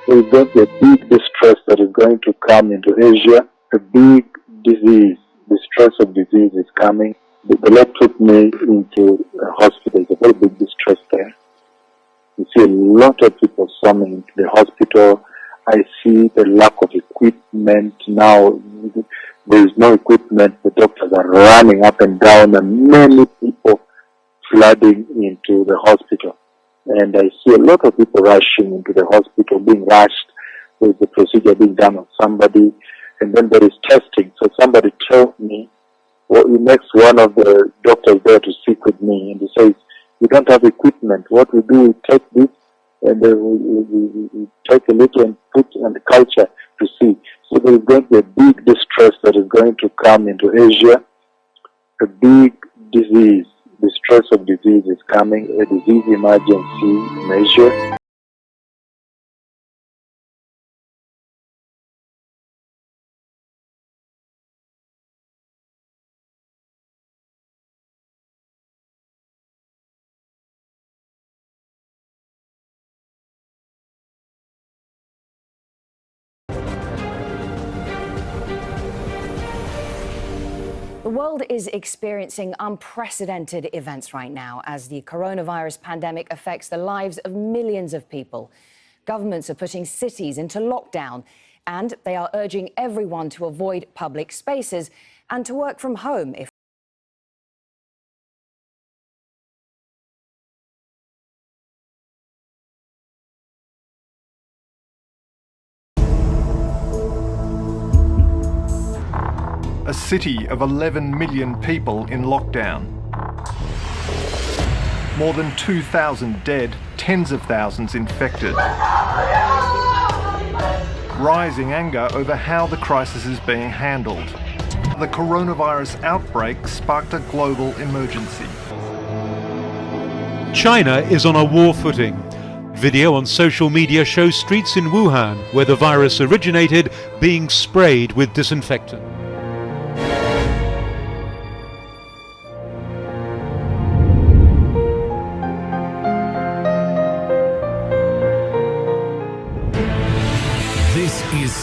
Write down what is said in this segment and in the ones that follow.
There is going to be a big distress that is going to come into Asia. A big disease, distress of disease is coming. The Lord took me into a hospital. There's a very big distress there. You see a lot of people swarming into the hospital. I see the lack of equipment now. There is no equipment. The doctors are running up and down, and many people flooding into the hospital. And I see a lot of people rushing into the hospital, being rushed. There's a procedure being done on somebody, and then there is testing. So somebody told me, well, he makes one of the doctors there to speak with me, and he says, "We don't have equipment. What we do is take this, and we take a little and put on the culture to see." So there is going to be a big distress that is going to come into Asia. A big disease, distress of disease is coming, a disease emergency measure. The world is experiencing unprecedented events right now as the coronavirus pandemic affects the lives of millions of people. Governments are putting cities into lockdown, and they are urging everyone to avoid public spaces and to work from home if A city of 11 million people in lockdown. More than 2,000 dead, tens of thousands infected. Rising anger over how the crisis is being handled. The coronavirus outbreak sparked a global emergency. China is on a war footing. Video on social media shows streets in Wuhan, where the virus originated, being sprayed with disinfectant.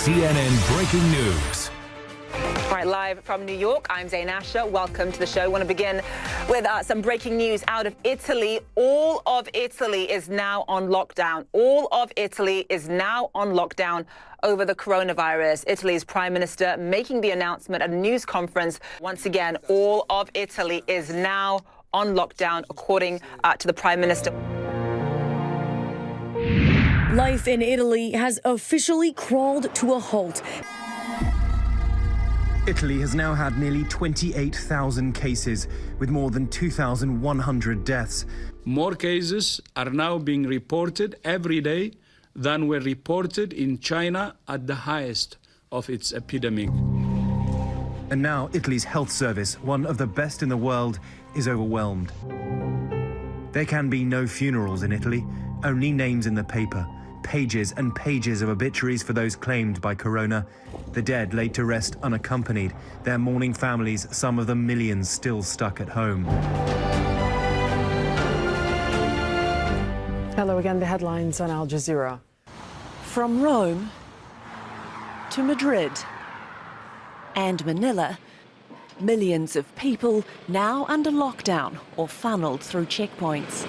CNN Breaking News. All right, live from New York, I'm Zain Asher. Welcome to the show. I want to begin with some breaking news out of Italy. All of Italy is now on lockdown. All of Italy is now on lockdown over the coronavirus. Italy's Prime Minister making the announcement at a news conference. Once again, all of Italy is now on lockdown, according to the Prime Minister. Life in Italy has officially crawled to a halt. Italy has now had nearly 28,000 cases, with more than 2,100 deaths. More cases are now being reported every day than were reported in China at the highest of its epidemic. And now Italy's health service, one of the best in the world, is overwhelmed. There can be no funerals in Italy, only names in the paper. Pages and pages of obituaries for those claimed by corona. The dead laid to rest unaccompanied, their mourning families, some of the millions still stuck at home. Hello again, the headlines on Al Jazeera. From Rome to Madrid and Manila, millions of people now under lockdown or funneled through checkpoints.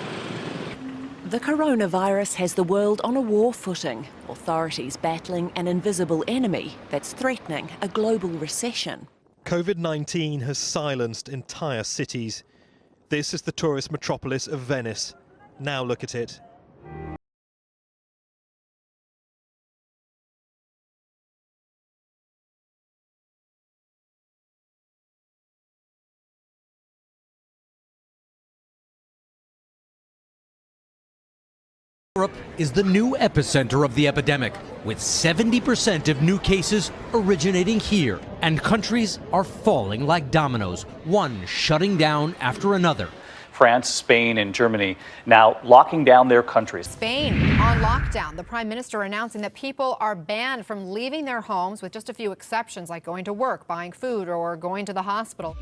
The coronavirus has the world on a war footing, authorities battling an invisible enemy that's threatening a global recession. COVID-19 has silenced entire cities. This is the tourist metropolis of Venice. Now look at it. Europe is the new epicenter of the epidemic, with 70% of new cases originating here. And countries are falling like dominoes, one shutting down after another. France, Spain, and Germany now locking down their countries. Spain on lockdown. The Prime Minister announcing that people are banned from leaving their homes with just a few exceptions, like going to work, buying food, or going to the hospital.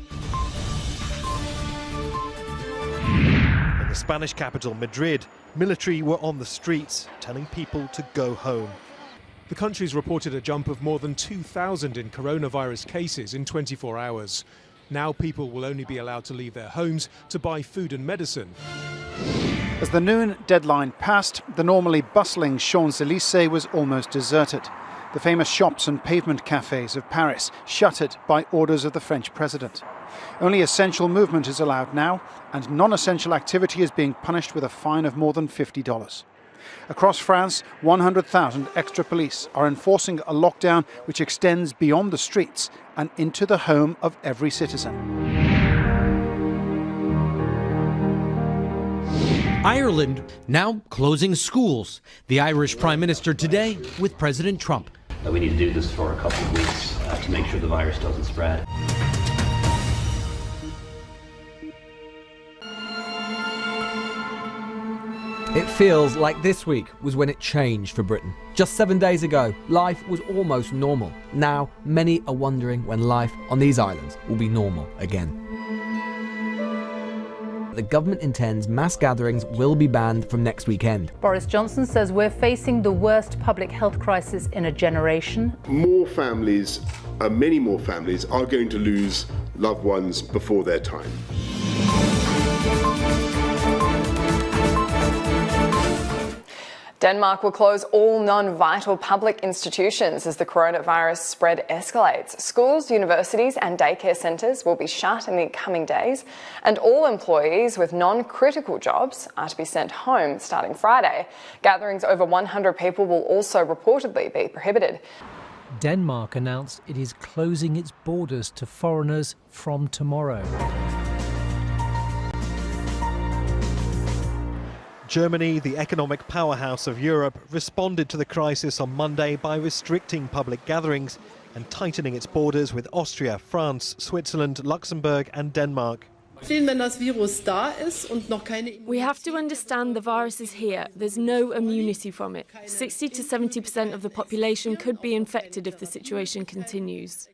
In the Spanish capital, Madrid, military were on the streets telling people to go home. The country's reported a jump of more than 2,000 in coronavirus cases in 24 hours. Now people will only be allowed to leave their homes to buy food and medicine. As the noon deadline passed, the normally bustling Champs-Élysées was almost deserted. The famous shops and pavement cafes of Paris shuttered by orders of the French president. Only essential movement is allowed now, and non-essential activity is being punished with a fine of more than $50. Across France, 100,000 extra police are enforcing a lockdown which extends beyond the streets and into the home of every citizen. Ireland now closing schools. The Irish Prime Minister today with President Trump. We need to do this for a couple of weeks to make sure the virus doesn't spread. It feels like this week was when it changed for Britain. Just 7 days ago, life was almost normal. Now, many are wondering when life on these islands will be normal again. The government intends mass gatherings will be banned from next weekend. Boris Johnson says we're facing the worst public health crisis in a generation. More families, many more families, are going to lose loved ones before their time. Denmark will close all non-vital public institutions as the coronavirus spread escalates. Schools, universities and daycare centres will be shut in the coming days, and all employees with non-critical jobs are to be sent home starting Friday. Gatherings over 100 people will also reportedly be prohibited. Denmark announced it is closing its borders to foreigners from tomorrow. Germany, the economic powerhouse of Europe, responded to the crisis on Monday by restricting public gatherings and tightening its borders with Austria, France, Switzerland, Luxembourg and Denmark. We have to understand the virus is here. There's no immunity from it. 60 to 70% of the population could be infected if the situation continues.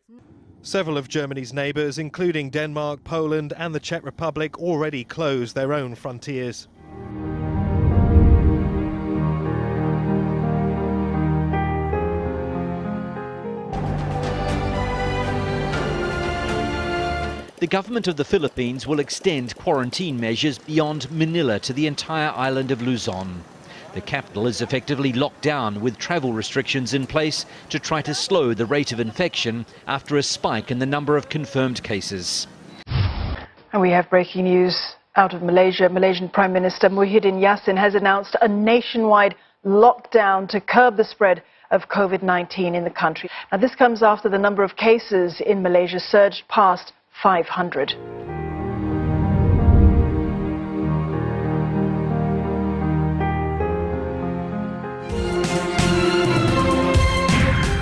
Several of Germany's neighbours, including Denmark, Poland and the Czech Republic, already closed their own frontiers. The government of the Philippines will extend quarantine measures beyond Manila to the entire island of Luzon. The capital is effectively locked down with travel restrictions in place to try to slow the rate of infection after a spike in the number of confirmed cases. And we have breaking news out of Malaysia. Malaysian Prime Minister Muhyiddin Yassin has announced a nationwide lockdown to curb the spread of COVID-19 in the country. Now, this comes after the number of cases in Malaysia surged past 500.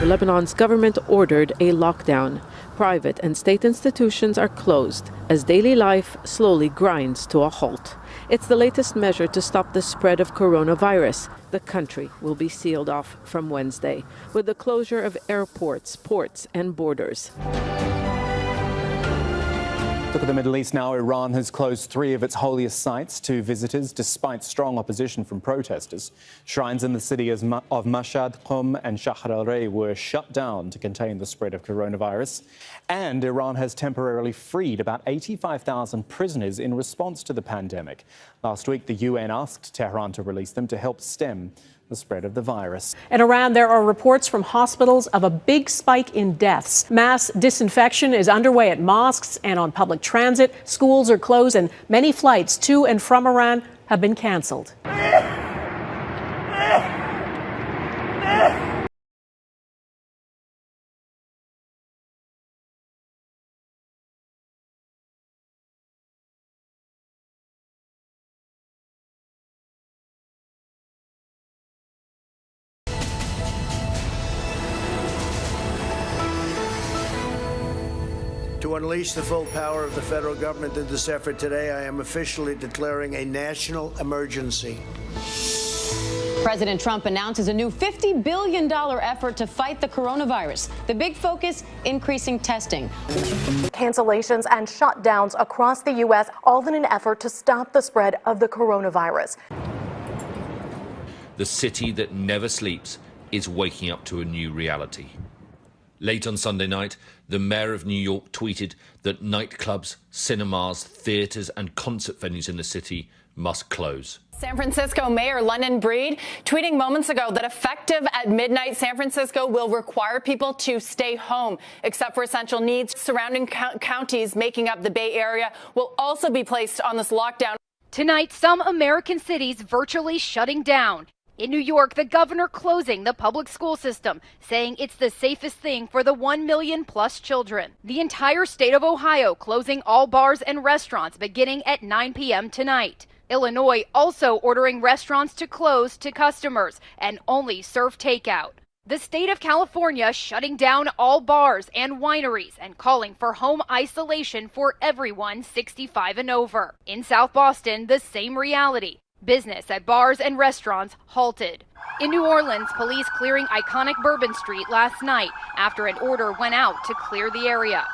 Lebanon's government ordered a lockdown. Private and state institutions are closed as daily life slowly grinds to a halt. It's the latest measure to stop the spread of coronavirus. The country will be sealed off from Wednesday with the closure of airports, ports and borders. Look at the Middle East now. Iran has closed 3 of its holiest sites to visitors despite strong opposition from protesters. Shrines in the city of Mashhad, Qum and Shahr al-Rey were shut down to contain the spread of coronavirus. And Iran has temporarily freed about 85,000 prisoners in response to the pandemic. Last week, the UN asked Tehran to release them to help stem the spread of the virus. In Iran, there are reports from hospitals of a big spike in deaths. Mass disinfection is underway at mosques and on public transit. Schools are closed and many flights to and from Iran have been canceled. To unleash the full power of the federal government in this effort today, I am officially declaring a national emergency. President Trump announces a new $50 billion effort to fight the coronavirus. The big focus, increasing testing. Cancellations and shutdowns across the U.S., all in an effort to stop the spread of the coronavirus. The city that never sleeps is waking up to a new reality. Late on Sunday night, the mayor of New York tweeted that nightclubs, cinemas, theatres and concert venues in the city must close. San Francisco Mayor London Breed tweeting moments ago that effective at midnight, San Francisco will require people to stay home except for essential needs. Surrounding counties making up the Bay Area will also be placed on this lockdown. Tonight, some American cities virtually shutting down. In New York, the governor closing the public school system, saying it's the safest thing for the 1 million plus children. The entire state of Ohio closing all bars and restaurants beginning at 9 p.m. tonight. Illinois also ordering restaurants to close to customers and only serve takeout. The state of California shutting down all bars and wineries and calling for home isolation for everyone 65 and over. In South Boston, the same reality. Business at bars and restaurants halted. In New Orleans, police clearing iconic Bourbon Street last night after an order went out to clear the area.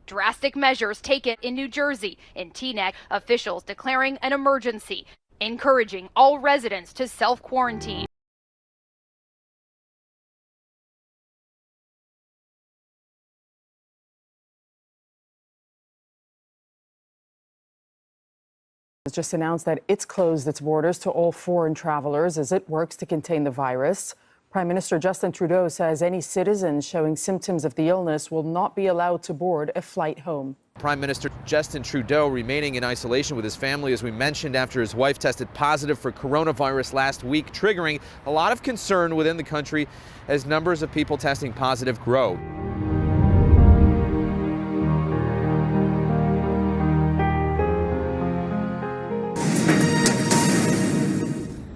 Drastic measures taken in New Jersey. In Teaneck, officials declaring an emergency, encouraging all residents to self-quarantine. Has just announced that it's closed its borders to all foreign travelers as it works to contain the virus. Prime Minister Justin Trudeau says any citizens showing symptoms of the illness will not be allowed to board a flight home. Prime Minister Justin Trudeau remaining in isolation with his family, as we mentioned, after his wife tested positive for coronavirus last week, triggering a lot of concern within the country as numbers of people testing positive grow.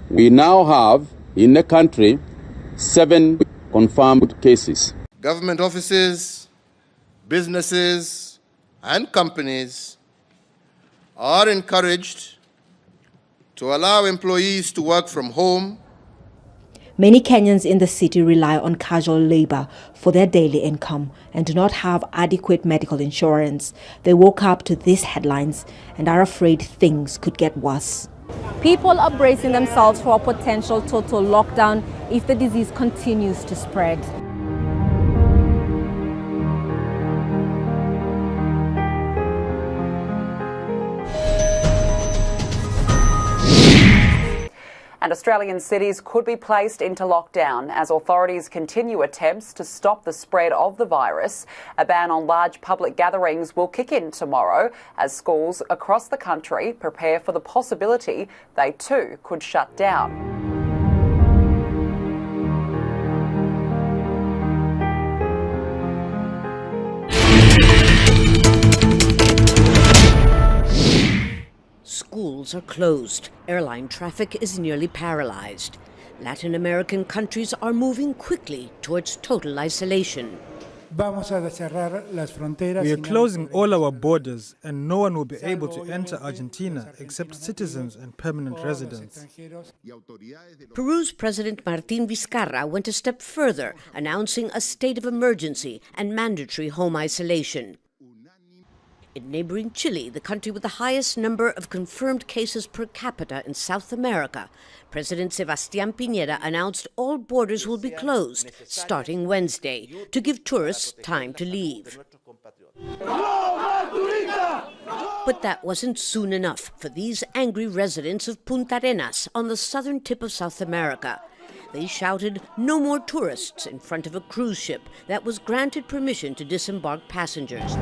We now have in the country 7 confirmed cases. Government offices, businesses, and companies are encouraged to allow employees to work from home. Many Kenyans in the city rely on casual labor for their daily income and do not have adequate medical insurance. They woke up to these headlines and are afraid things could get worse. People are bracing themselves for a potential total lockdown if the disease continues to spread. And Australian cities could be placed into lockdown as authorities continue attempts to stop the spread of the virus. A ban on large public gatherings will kick in tomorrow as schools across the country prepare for the possibility they too could shut down. Schools are closed. Airline traffic is nearly paralyzed. Latin American countries are moving quickly towards total isolation. We are closing all our borders and no one will be able to enter Argentina except citizens and permanent residents. Peru's President Martín Vizcarra went a step further, announcing a state of emergency and mandatory home isolation. In neighboring Chile, the country with the highest number of confirmed cases per capita in South America, President Sebastián Piñera announced all borders will be closed starting Wednesday to give tourists time to leave. But that wasn't soon enough for these angry residents of Punta Arenas on the southern tip of South America. They shouted, "No more tourists," in front of a cruise ship that was granted permission to disembark passengers.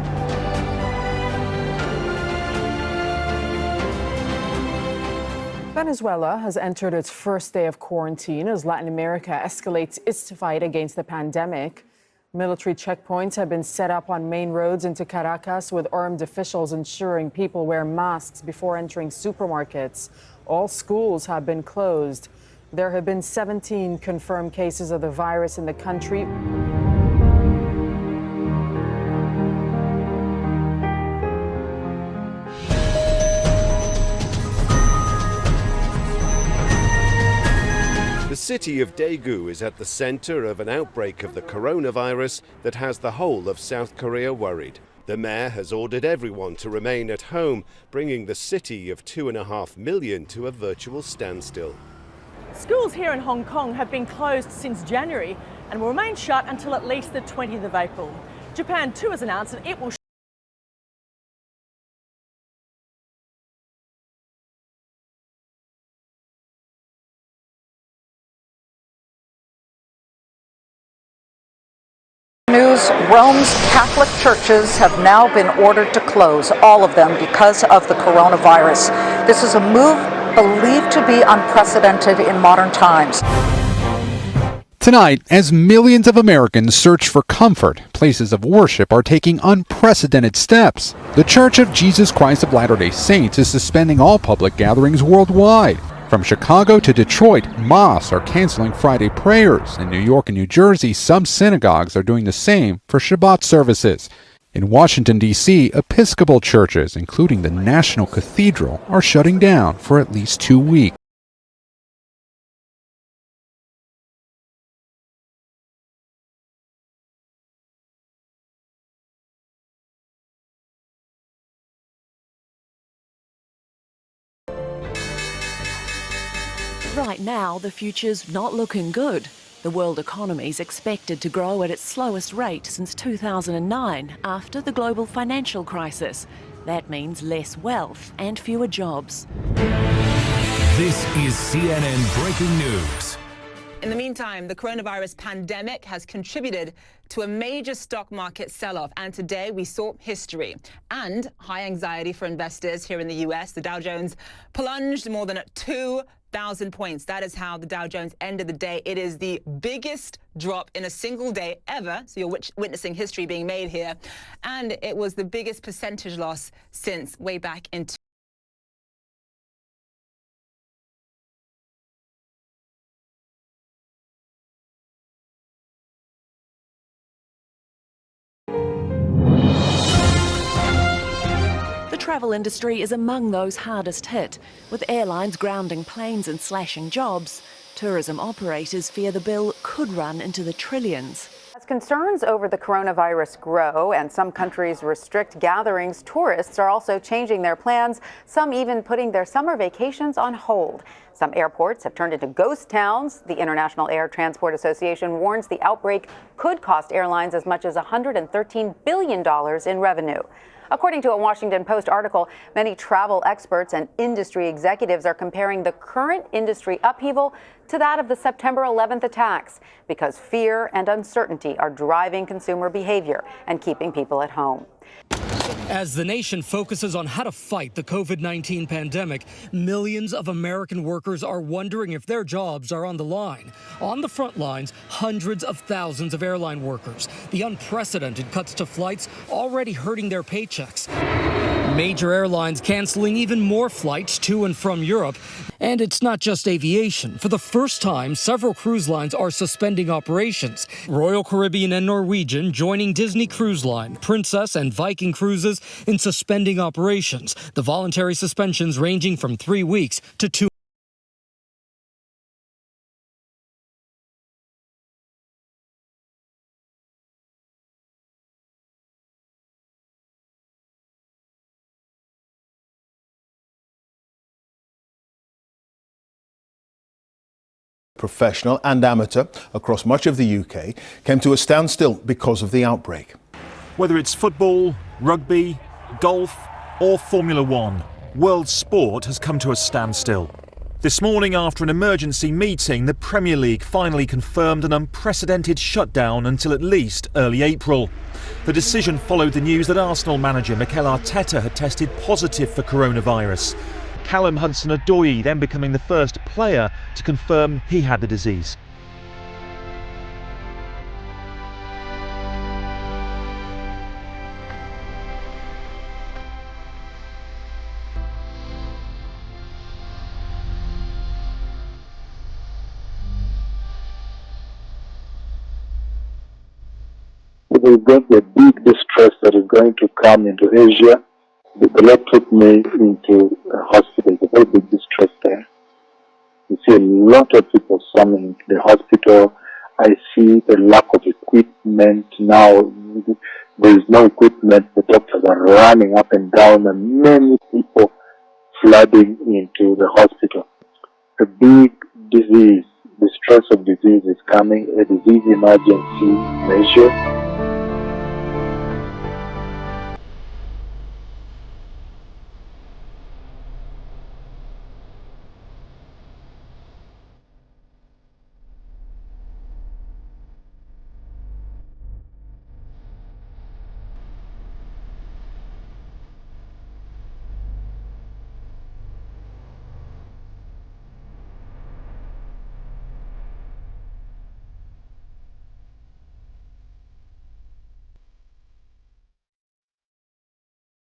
Venezuela has entered its first day of quarantine as Latin America escalates its fight against the pandemic. Military checkpoints have been set up on main roads into Caracas, with armed officials ensuring people wear masks before entering supermarkets. All schools have been closed. There have been 17 confirmed cases of the virus in the country. The city of Daegu is at the center of an outbreak of the coronavirus that has the whole of South Korea worried. The mayor has ordered everyone to remain at home, bringing the city of 2.5 million to a virtual standstill. Schools here in Hong Kong have been closed since January and will remain shut until at least the 20th of April. Japan too has announced that it will News, Rome's Catholic churches have now been ordered to close, all of them because of the coronavirus. This is a move believed to be unprecedented in modern times. Tonight, as millions of Americans search for comfort, places of worship are taking unprecedented steps. The Church of Jesus Christ of Latter-day Saints is suspending all public gatherings worldwide. From Chicago to Detroit, mosques are canceling Friday prayers. In New York and New Jersey, some synagogues are doing the same for Shabbat services. In Washington, D.C., Episcopal churches, including the National Cathedral, are shutting down for at least 2 weeks. Right now, the future's not looking good. The world economy is expected to grow at its slowest rate since 2009, after the global financial crisis. That means less wealth and fewer jobs. This is CNN Breaking News. In the meantime, the coronavirus pandemic has contributed to a major stock market sell-off, and today we saw history and high anxiety for investors here in the US. The Dow Jones plunged more than 2,000 points. That is how the Dow Jones ended the day. It is the biggest drop in a single day ever, so you're witnessing history being made here, and it was the biggest percentage loss since way back in The travel industry is among those hardest hit, with airlines grounding planes and slashing jobs. Tourism operators fear the bill could run into the trillions. As concerns over the coronavirus grow and some countries restrict gatherings, tourists are also changing their plans, some even putting their summer vacations on hold. Some airports have turned into ghost towns. The International Air Transport Association warns the outbreak could cost airlines as much as $113 billion in revenue. According to a Washington Post article, many travel experts and industry executives are comparing the current industry upheaval to that of the September 11th attacks, because fear and uncertainty are driving consumer behavior and keeping people at home. As the nation focuses on how to fight the COVID-19 pandemic, millions of American workers are wondering if their jobs are on the line. On the front lines, hundreds of thousands of airline workers. The unprecedented cuts to flights already hurting their paychecks. Major airlines canceling even more flights to and from Europe. And it's not just aviation. For the first time, several cruise lines are suspending operations. Royal Caribbean and Norwegian joining Disney Cruise Line, Princess and Viking Cruises in suspending operations. The voluntary suspensions ranging from 3 weeks to 2. Professional and amateur across much of the UK came to a standstill because of the outbreak. Whether it's football, rugby, golf or Formula One, world sport has come to a standstill. This morning, after an emergency meeting, the Premier League finally confirmed an unprecedented shutdown until at least early April. The decision followed the news that Arsenal manager Mikel Arteta had tested positive for coronavirus. Callum Hudson-Odoi then becoming the first player to confirm he had the disease. There is going to be a big distress that is going to come into Asia. The Lord took me into a hospital, a very big distress there. You see a lot of people summoned to the hospital. I see the lack of equipment now. There is no equipment. The doctors are running up and down, and many people flooding into the hospital. A big, disease, the stress of disease is coming, a disease emergency measure.